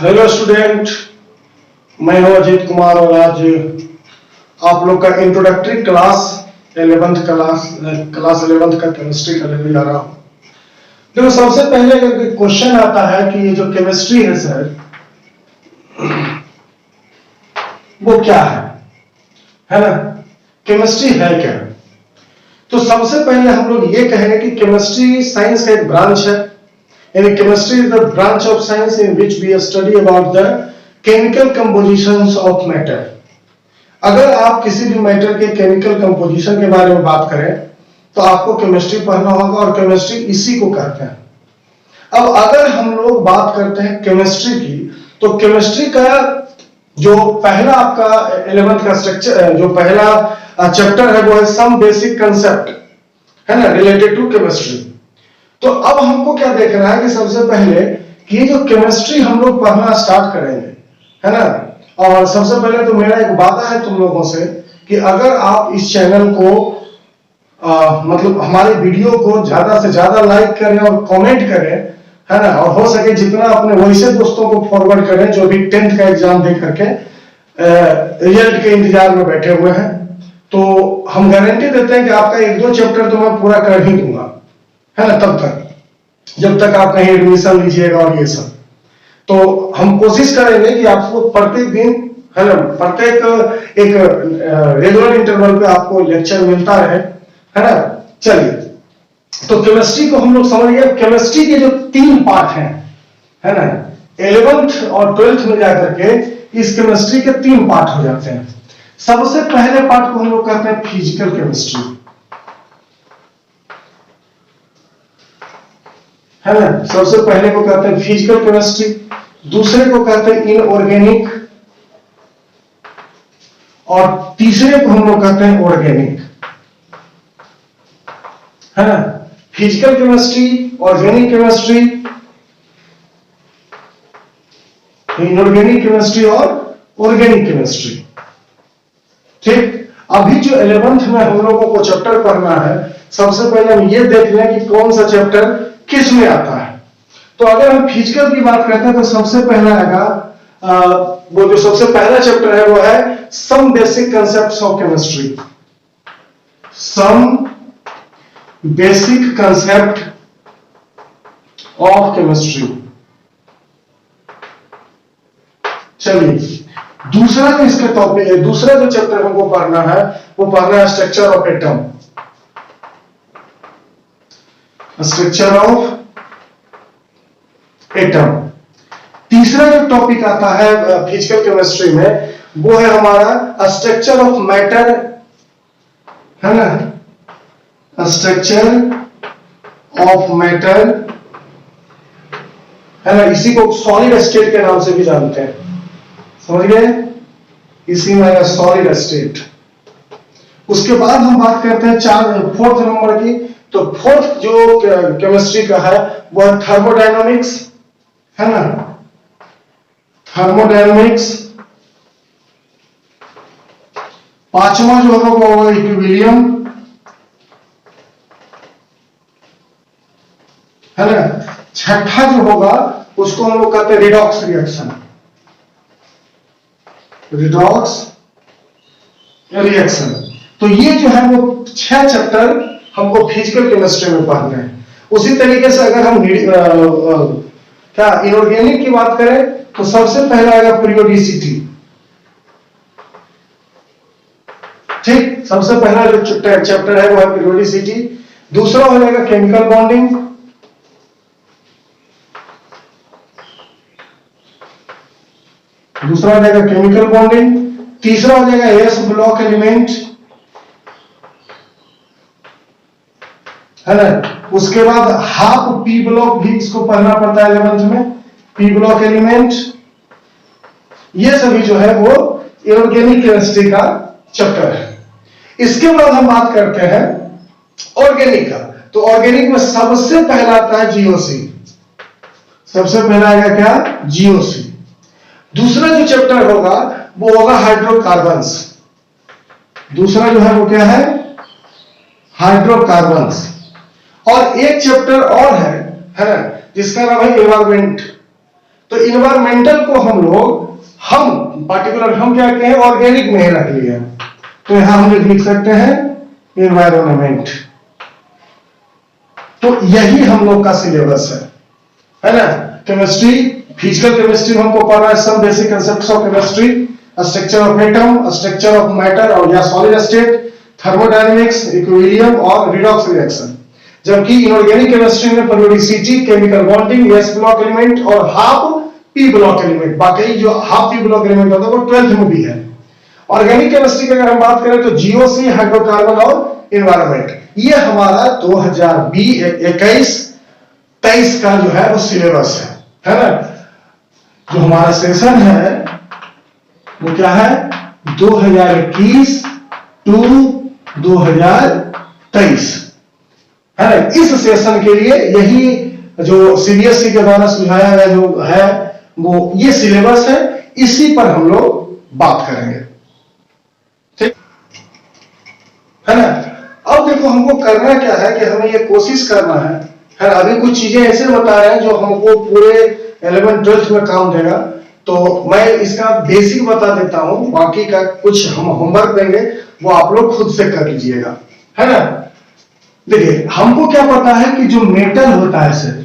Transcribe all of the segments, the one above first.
Hello student, मैं हूं अजीत कुमार और आज आप लोग का इंट्रोडक्टरी क्लास 11th का केमिस्ट्री का लेने जा रहा हूं। देखो, सबसे पहले अगर क्वेश्चन आता है कि ये जो केमिस्ट्री है सर, वो क्या है ना? केमिस्ट्री है क्या? तो सबसे पहले हम लोग ये कहेंगे कि केमिस्ट्री साइंस का एक ब्रांच है। यानी chemistry is the branch of science in which we study about the chemical compositions of matter. अगर आप किसी भी मैटर के केमिकल कंपोजिशन के बारे में बात करें तो आपको केमिस्ट्री पढ़ना होगा और केमिस्ट्री इसी को कहते हैं। अब अगर हम लोग बात करते हैं केमिस्ट्री की, तो केमिस्ट्री का जो पहला आपका 11th का स्ट्रक्चर, जो पहला चैप्टर है वो है सम बेसिक कंसेप्ट, है ना, रिलेटेड टू केमिस्ट्री। तो अब हमको क्या देखना है कि सबसे पहले कि ये जो केमिस्ट्री हम लोग पढ़ना स्टार्ट करेंगे, है ना। और सबसे पहले तो मेरा एक वादा है तुम लोगों से कि अगर आप इस चैनल को मतलब हमारे वीडियो को ज्यादा से ज्यादा लाइक करें और कमेंट करें, है ना, और हो सके जितना अपने वैसे दोस्तों को फॉरवर्ड करें जो भी 10th का एग्जाम दे करके रिजल्ट के इंतजार में बैठे हुए हैं। तो हम गारंटी देते हैं कि आपका 1-2 चैप्टर तो मैं पूरा कर ही दूंगा, है ना, तब तक जब तक आप कहीं एडमिशन लीजिएगा और ये सब। तो हम कोशिश करेंगे कि आपको प्रत्येक दिन, है ना, प्रत्येक एक रेगुलर इंटरवल पे आपको लेक्चर मिलता रहे, है ना। चलिए, तो केमिस्ट्री को हम लोग समझिए। केमिस्ट्री के जो 3 पार्ट हैं, है ना, 11th और 12th में जाकर के इस केमिस्ट्री के 3 पार्ट हो जाते हैं। सबसे पहले पार्ट को हम लोग कहते हैं फिजिकल केमिस्ट्री, है ना। सबसे पहले को कहते हैं फिजिकल केमिस्ट्री, दूसरे को कहते हैं इनऑर्गेनिक और तीसरे को हम लोग कहते हैं ऑर्गेनिक, है ना। Physical chemistry, organic chemistry, inorganic chemistry और ऑर्गेनिक केमिस्ट्री। ठीक, अभी जो 11th में हम लोगों को चैप्टर पढ़ना है, सबसे पहले हम ये देख लें कि कौन सा चैप्टर किस में आता है। तो अगर हम फिजिकल की बात करते हैं तो सबसे पहला आएगा, वो जो सबसे पहला चैप्टर है वो है some basic concepts of chemistry. Some basic concept of chemistry. चलिए, दूसरा जो इसका टॉपिक है, दूसरा जो चैप्टर हमको पढ़ना है वो पढ़ना है structure of atom. Structure of atom. तीसरा जो टॉपिक आता है फिजिकल केमिस्ट्री में वो है हमारा स्ट्रक्चर ऑफ मैटर, है ना, स्ट्रक्चर ऑफ मैटर, है ना। इसी को सॉलिड स्टेट के नाम से भी जानते हैं, समझ गए? इसी में सॉलिड स्टेट। उसके बाद हम बात करते हैं 4th नंबर की। तो 4th जो केमिस्ट्री का है वो है थर्मोडायनामिक्स, है ना, थर्मोडायनामिक्स। 5वां जो होगा वो इक्विलिब्रियम, है ना। 6ठा जो होगा उसको हम लोग कहते हैं रिडॉक्स रिएक्शन, रिडॉक्स रिएक्शन। तो ये जो है वो 6 चैप्टर हमको फिजिकल केमिस्ट्री में पढ़ने हैं। उसी तरीके से अगर हम क्या इनऑर्गेनिक की बात करें तो सबसे पहला आएगा पीरियोडिसिटी। ठीक, सबसे पहला जो चैप्टर है वो है पीरियोडिसिटी। दूसरा हो जाएगा केमिकल बॉन्डिंग, दूसरा हो जाएगा केमिकल बॉन्डिंग। तीसरा हो जाएगा एस ब्लॉक एलिमेंट, है ना। उसके बाद हाफ पी ब्लॉक भी इसको पढ़ना पड़ता है 11th में, पी ब्लॉक एलिमेंट। ये सभी जो है वो इनऑर्गेनिक केमिस्ट्री का चैप्टर है। इसके बाद हम बात करते हैं ऑर्गेनिक का। तो ऑर्गेनिक में सबसे पहला आता है जीओसी। सबसे पहला आएगा क्या? जीओसी। दूसरा जो चैप्टर होगा वो होगा हाइड्रोकार्बन्स। दूसरा जो है वो क्या है? हाइड्रोकार्बन्स। और एक चैप्टर और है ना, जिसका नाम है एनवायरमेंट। तो इन्वायरमेंटल को हम पार्टिकुलर हम क्या कहें, ऑर्गेनिक में ही रख लिया। तो यहां हम लिख सकते हैं इन्वायरमेंट। तो यही हम लोग का सिलेबस है ना। केमिस्ट्री, फिजिकल केमिस्ट्री हमको पढ़ना है, सब basic concepts of chemistry, structure of atom, structure of matter और या सॉलिड स्टेट, थर्मोडायनेमिक्स, इक्विलिब्रियम और रिडॉक्स रिएक्शन। जबकि इनऑर्गेनिक केमिस्ट्री में periodicity, chemical bonding, S block element और हाफ पी ब्लॉक एलिमेंट, बाकी जो हाफ पी ब्लॉक एलिमेंट होता है वो 12th में भी है। ऑर्गेनिक केमिस्ट्री की अगर हम बात करें तो जीओसी, हाइड्रोकार्बन और एनवायरनमेंट, ये हमारा 2021-23 का जो है वो सिलेबस है ना। जो हमारा सेशन है वो क्या है, 2021 टू 2023 है ना। इस सेशन के लिए यही जो सीबीएसई के द्वारा सुझाया गया जो है वो ये सिलेबस है, इसी पर हम लोग बात करेंगे, ठीक है ना। अब देखो हमको करना क्या है कि हमें ये कोशिश करना है ना। अभी कुछ चीजें ऐसे बता रहे हैं जो हमको पूरे 11th-12th में काम देगा, तो मैं इसका बेसिक बता देता हूं, बाकी का कुछ हम होमवर्क देंगे वो आप लोग खुद से कर लीजिएगा, है ना। देखिए हमको क्या पता है कि जो मेटल होता है सर,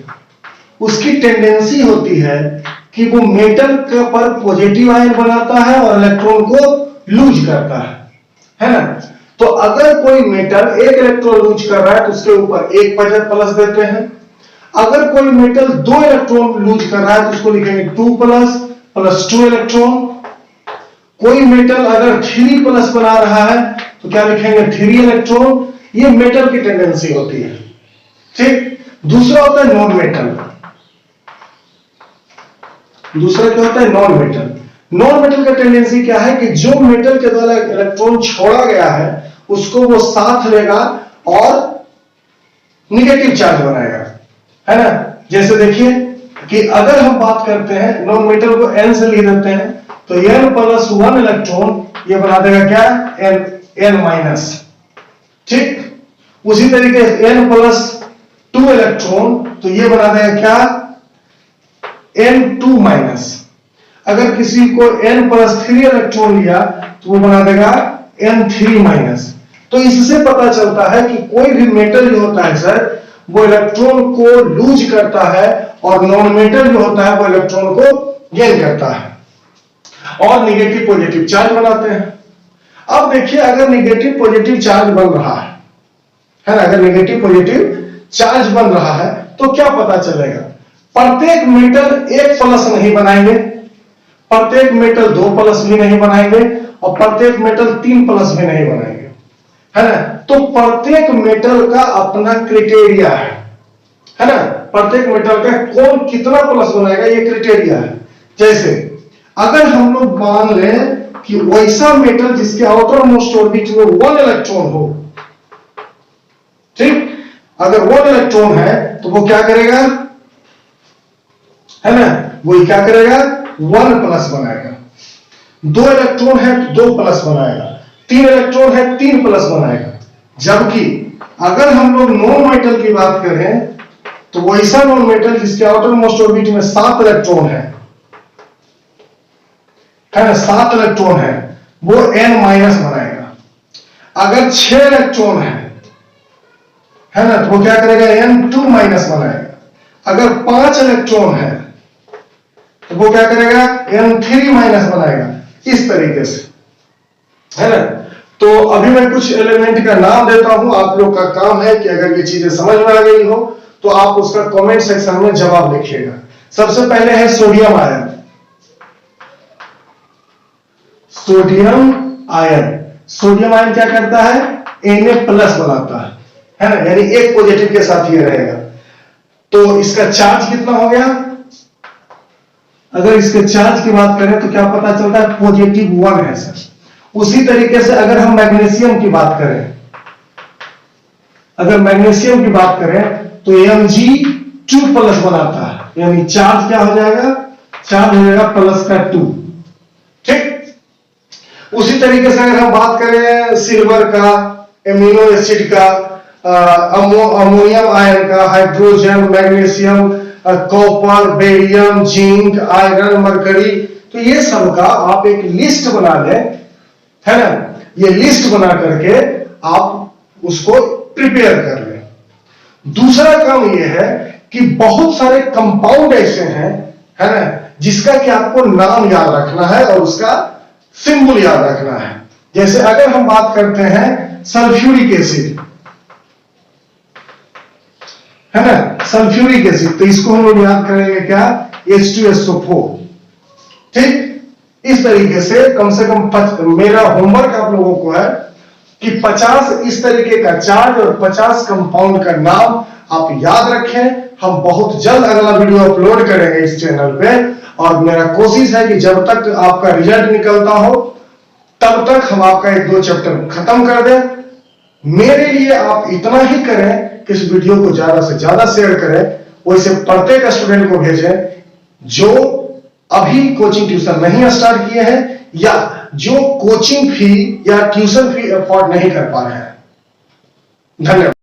उसकी टेंडेंसी होती है कि वो मेटल के पर पॉजिटिव आयन बनाता है और इलेक्ट्रॉन को लूज करता है ना। तो अगर कोई मेटल एक इलेक्ट्रॉन लूज कर रहा है तो उसके ऊपर एक प्लस देते हैं। अगर कोई मेटल 2 इलेक्ट्रॉन लूज कर रहा है तो उसको लिखेंगे 2 प्लस 2 इलेक्ट्रॉन। कोई मेटल अगर 3 प्लस बना रहा है तो क्या लिखेंगे 3 इलेक्ट्रॉन। ये मेटल की टेंडेंसी होती है, ठीक। दूसरा होता है नॉन मेटल। दूसरा क्या होता है, नॉन मेटल। नॉन मेटल का टेंडेंसी क्या है कि जो मेटल के द्वारा इलेक्ट्रॉन छोड़ा गया है उसको वो साथ लेगा और निगेटिव चार्ज बनाएगा, है ना। जैसे देखिए कि अगर हम बात करते हैं नॉन मेटल को n से लिख देते हैं तो n प्लस 1 इलेक्ट्रॉन ये बना देगा क्या, n माइनस, ठीक। उसी तरीके से n प्लस 2 इलेक्ट्रॉन तो ये बना देगा क्या, n2 माइनस। अगर किसी को n प्लस 3 इलेक्ट्रॉन लिया तो वो बना देगा n3 माइनस। तो इससे पता चलता है कि कोई भी मेटल जो होता है सर वो इलेक्ट्रॉन को लूज करता है और नॉन मेटल जो होता है वो इलेक्ट्रॉन को गेन करता है और निगेटिव पॉजिटिव चार्ज बनाते हैं। अब देखिए अगर निगेटिव पॉजिटिव चार्ज बन रहा है ना, अगर निगेटिव पॉजिटिव चार्ज बन रहा है तो क्या पता चलेगा, प्रत्येक मेटल 1 प्लस नहीं बनाएंगे, प्रत्येक मेटल 2 प्लस भी नहीं बनाएंगे और प्रत्येक मेटल 3 प्लस भी नहीं बनाएंगे, है ना। तो प्रत्येक मेटल का अपना क्राइटेरिया है ना। प्रत्येक मेटल का कौन कितना प्लस बनाएगा ये क्राइटेरिया है। जैसे अगर हम लोग मान लें कि वैसा मेटल जिसके आउटर मोस्ट ऑर्बिट में 1 इलेक्ट्रॉन हो, ठीक। अगर 1 इलेक्ट्रॉन है तो वो क्या करेगा, है ना, वो क्या करेगा 1 प्लस बनाएगा। 2 इलेक्ट्रॉन है तो 2 प्लस बनाएगा। 3 इलेक्ट्रॉन है 3 प्लस बनाएगा। जबकि अगर हम लोग नॉन मेटल की बात करें तो वैसा नॉन मेटल जिसके आउटर मोस्ट ऑर्बिट में 7 इलेक्ट्रॉन है ना, 7 इलेक्ट्रॉन है, वो n माइनस बनाएगा। अगर 6 इलेक्ट्रॉन है ना तो वो क्या करेगा n2 माइनस बनाएगा। अगर 5 इलेक्ट्रॉन है तो वो क्या करेगा n3 माइनस बनाएगा, इस तरीके से, है ना। तो अभी मैं कुछ एलिमेंट का नाम देता हूं, आप लोग का काम है कि अगर ये चीजें समझ में आ गई हो तो आप उसका कमेंट सेक्शन में जवाब लिखिएगा। सबसे पहले है sodium ion. Sodium ion, sodium ion क्या करता है, Na प्लस बनाता है ना, यानी एक पॉजिटिव के साथ ये रहेगा। तो इसका चार्ज कितना हो गया, अगर इसके चार्ज की बात करें तो क्या पता चलता है +1 है सर। उसी तरीके से अगर हम मैग्नीशियम की बात करें, अगर मैग्नीशियम की बात करें तो Mg2 प्लस बनाता है, यानी चार्ज क्या हो जाएगा, चार्ज हो जाएगा +2, ठीक। उसी तरीके से अगर हम बात करें सिल्वर का, एमिनो एसिड का, अमोनियम आयन का, hydrogen, magnesium, copper, barium, zinc, iron, mercury. तो ये सब का आप एक लिस्ट बना लें, है ना। ये लिस्ट बना करके आप उसको प्रिपेयर कर लें। दूसरा काम ये है कि बहुत सारे कंपाउंड ऐसे हैं, है ना, जिसका कि आपको नाम याद रखना है और उसका सिंबल याद रखना है। जैसे अगर हम बात करते हैं सल्फ्यूरिक एसिड, है ना, सल्फ्यूरिक एसिड, तो इसको हम लोग याद करेंगे क्या, H2SO4। ठीक, इस तरीके से कम मेरा होमवर्क आप लोगों को है कि 50 इस तरीके का चार्ज और 50 कंपाउंड का नाम आप याद रखें। हम बहुत जल्द अगला वीडियो अपलोड करेंगे इस चैनल पे, और मेरा कोशिश है कि जब तक आपका रिजल्ट निकलता हो तब तक हम आपका 1-2 चैप्टर खत्म कर दें। मेरे लिए आप इतना ही करें कि इस वीडियो को ज्यादा से ज्यादा शेयर करें, वैसे प्रत्येक स्टूडेंट को भेजें जो अभी कोचिंग ट्यूशन नहीं स्टार्ट किए हैं या जो कोचिंग फी या ट्यूशन फी अफोर्ड नहीं कर पा रहे हैं। धन्यवाद।